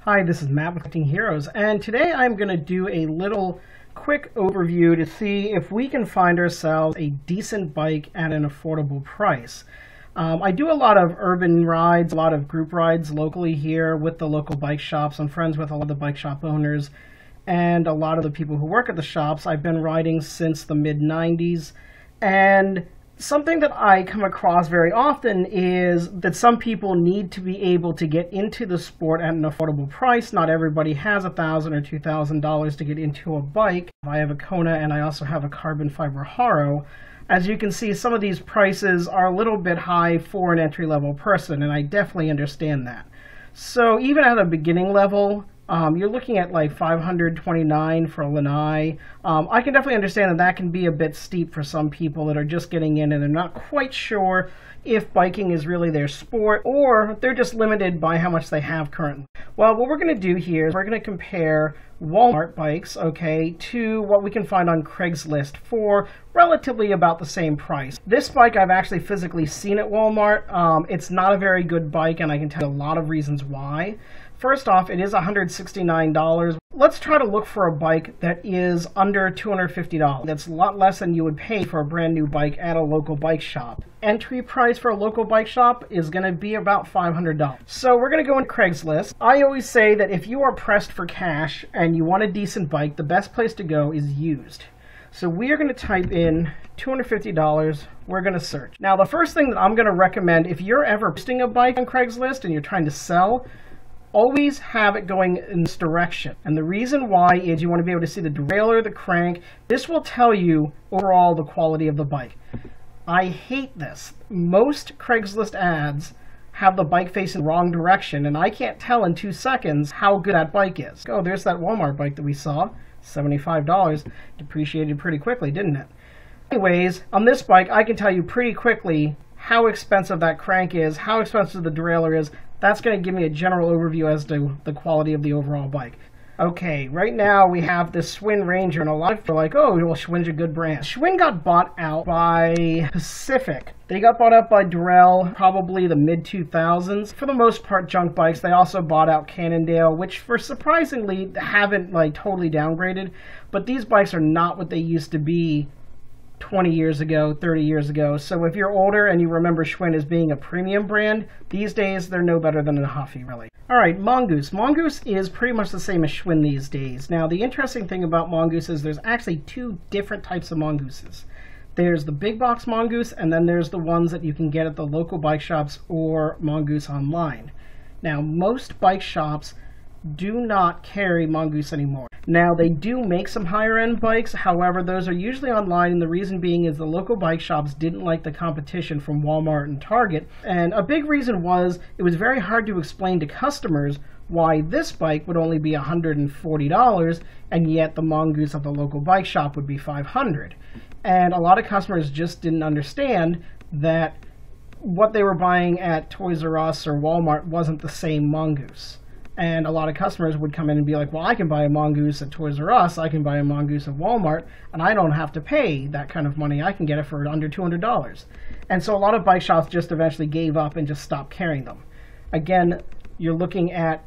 Hi, this is Matt with Collecting Heroes, and today I'm going to do a little quick overview to see if we can find ourselves a decent bike at an affordable price. I do a lot of urban rides, a lot of group rides locally here with the local bike shops. I'm friends with a lot of the bike shop owners and a lot of the people who work at the shops. I've been riding since the mid-90s, and something that I come across very often is that some people need to be able to get into the sport at an affordable price. Not everybody has $1,000 or $2,000 to get into a bike. I have a Kona and I also have a carbon fiber Haro. As you can see, some of these prices are a little bit high for an entry-level person, and I definitely understand that. So even at a beginning level, you're looking at like $529 for a Lanai. I can definitely understand that that can be a bit steep for some people that are just getting in and they're not quite sure if biking is really their sport, or they're just limited by how much they have currently. Well, what we're going to do here is we're going to compare Walmart bikes, okay, to what we can find on Craigslist for relatively about the same price. This bike I've actually physically seen at Walmart. It's not a very good bike, and I can tell you a lot of reasons why. First off, it is $169. Let's try to look for a bike that is under $250. That's a lot less than you would pay for a brand new bike at a local bike shop. Entry price for a local bike shop is going to be about $500. So we're going to go into Craigslist. I always say that if you are pressed for cash and you want a decent bike, the best place to go is used. So we are going to type in $250. We're going to search. Now, the first thing that I'm going to recommend, if you're ever posting a bike on Craigslist and you're trying to sell, always have it going in this direction. And the reason why is you want to be able to see the derailleur, the crank. This will tell you overall the quality of the bike. I hate this. Most Craigslist ads have the bike facing the wrong direction, and I can't tell in 2 seconds how good that bike is. Oh, there's that Walmart bike that we saw. $75. Depreciated pretty quickly, didn't it? Anyways, on this bike, I can tell you pretty quickly how expensive that crank is, how expensive the derailleur is. That's going to give me a general overview as to the quality of the overall bike. Okay, right now we have this Schwinn Ranger, and a lot of people are like, oh, well, Schwinn's a good brand. Schwinn got bought out by Pacific. They got bought out by Durell, probably the mid-2000s. For the most part, junk bikes. They also bought out Cannondale, which for surprisingly haven't like totally downgraded. But these bikes are not what they used to be 20 years ago, 30 years ago. So if you're older and you remember Schwinn as being a premium brand, these days they're no better than a Huffy, really. All right, Mongoose. Mongoose is pretty much the same as Schwinn these days. Now, the interesting thing about Mongoose is there's actually two different types of Mongooses. There's the big box Mongoose, and then there's the ones that you can get at the local bike shops or Mongoose online. Now, most bike shops do not carry Mongoose anymore. Now, they do make some higher-end bikes, however, those are usually online, and the reason being is the local bike shops didn't like the competition from Walmart and Target, and a big reason was it was very hard to explain to customers why this bike would only be $140, and yet the Mongoose at the local bike shop would be $500. And a lot of customers just didn't understand that what they were buying at Toys R Us or Walmart wasn't the same Mongoose. And a lot of customers would come in and be like, well, I can buy a Mongoose at Toys R Us, I can buy a Mongoose at Walmart, and I don't have to pay that kind of money. I can get it for under $200. And so a lot of bike shops just eventually gave up and just stopped carrying them. Again, you're looking at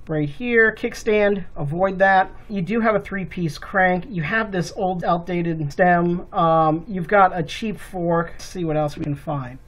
right here, kickstand, avoid that. You do have a 3-piece crank. You have this old outdated stem. You've got a cheap fork. Let's see what else we can find.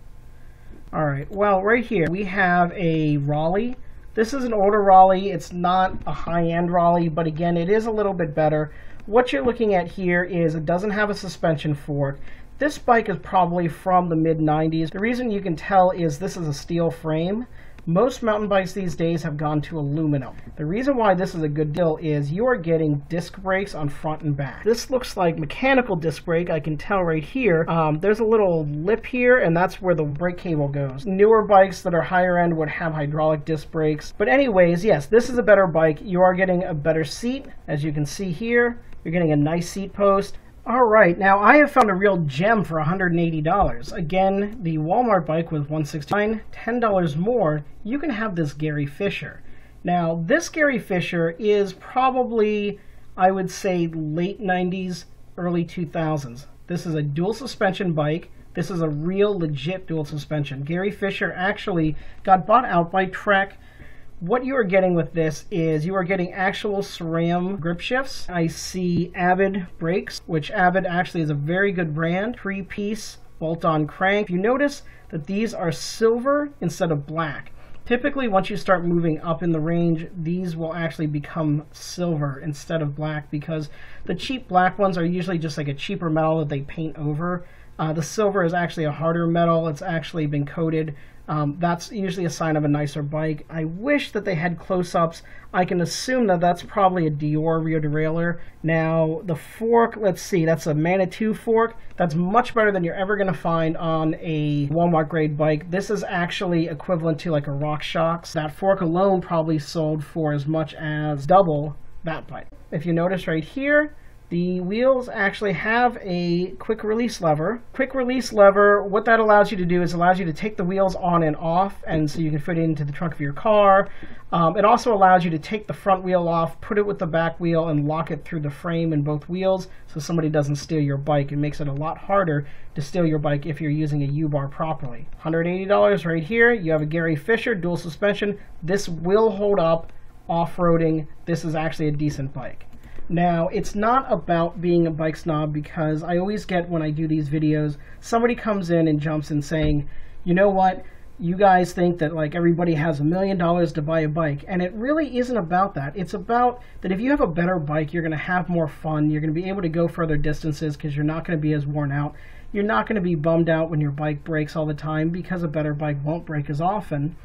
All right, well, right here we have a Raleigh. This is an older Raleigh. It's not a high-end Raleigh, but again, it is a little bit better. What you're looking at here is it doesn't have a suspension fork. This bike is probably from the mid-90s. The reason you can tell is this is a steel frame. Most mountain bikes these days have gone to aluminum. The reason why this is a good deal is you are getting disc brakes on front and back. This looks like mechanical disc brake. I can tell right here. There's a little lip here, and that's where the brake cable goes. Newer bikes that are higher end would have hydraulic disc brakes. But anyways, yes, this is a better bike. You are getting a better seat. As you can see here, you're getting a nice seat post. All right, now I have found a real gem for $180. Again, the Walmart bike was $169, $10 more. You can have this Gary Fisher. Now, this Gary Fisher is probably, I would say, late 90s, early 2000s. This is a dual suspension bike. This is a real legit dual suspension. Gary Fisher actually got bought out by Trek what you are getting with this is you are getting actual SRAM grip shifts. I see Avid brakes, which Avid actually is a very good brand. 3-piece bolt-on crank. You notice that these are silver instead of black. Typically, once you start moving up in the range, these will actually become silver instead of black, because the cheap black ones are usually just like a cheaper metal that they paint over. The silver is actually a harder metal. It's actually been coated. That's usually a sign of a nicer bike. I wish that they had close-ups. I can assume that that's probably a Dior rear derailleur. Now, the fork, let's see, that's a Manitou fork. That's much better than you're ever going to find on a Walmart grade bike. This is actually equivalent to like a RockShox. That fork alone probably sold for as much as double that bike. If you notice right here, the wheels actually have a quick release lever. Quick release lever, what that allows you to do is allows you to take the wheels on and off, and so you can fit it into the trunk of your car. It also allows you to take the front wheel off, put it with the back wheel, and lock it through the frame in both wheels so somebody doesn't steal your bike. It makes it a lot harder to steal your bike if you're using a U-bar properly. $180 right here. You have a Gary Fisher dual suspension. This will hold up off-roading. This is actually a decent bike. Now, it's not about being a bike snob, because I always get, when I do these videos, somebody comes in and jumps in saying, you know what, you guys think that like everybody has $1 million to buy a bike, and it really isn't about that. It's about that if you have a better bike, you're going to have more fun, you're going to be able to go further distances because you're not going to be as worn out. You're not going to be bummed out when your bike breaks all the time, because a better bike won't break as often.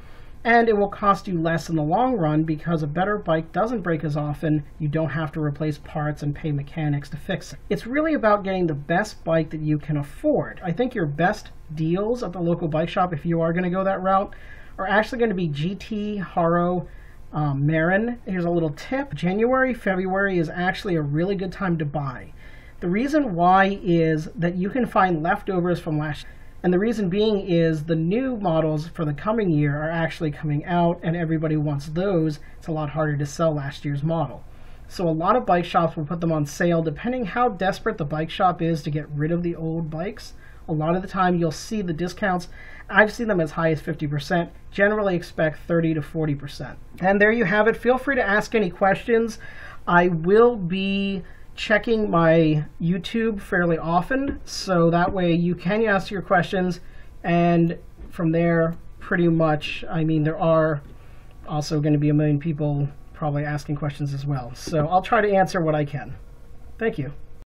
And it will cost you less in the long run, because a better bike doesn't break as often. You don't have to replace parts and pay mechanics to fix it. It's really about getting the best bike that you can afford. I think your best deals at the local bike shop, if you are going to go that route, are actually going to be GT, Haro, Marin. Here's a little tip. January, February is actually a really good time to buy. The reason why is that you can find leftovers from last year. And the reason being is the new models for the coming year are actually coming out, and everybody wants those. It's a lot harder to sell last year's model. So a lot of bike shops will put them on sale depending how desperate the bike shop is to get rid of the old bikes. A lot of the time you'll see the discounts. I've seen them as high as 50%. Generally expect 30 to 40%. And there you have it. Feel free to ask any questions. I will be checking my YouTube fairly often, so that way you can ask your questions, and from there, pretty much, I mean, there are also going to be 1 million people probably asking questions as well. So I'll try to answer what I can. Thank you.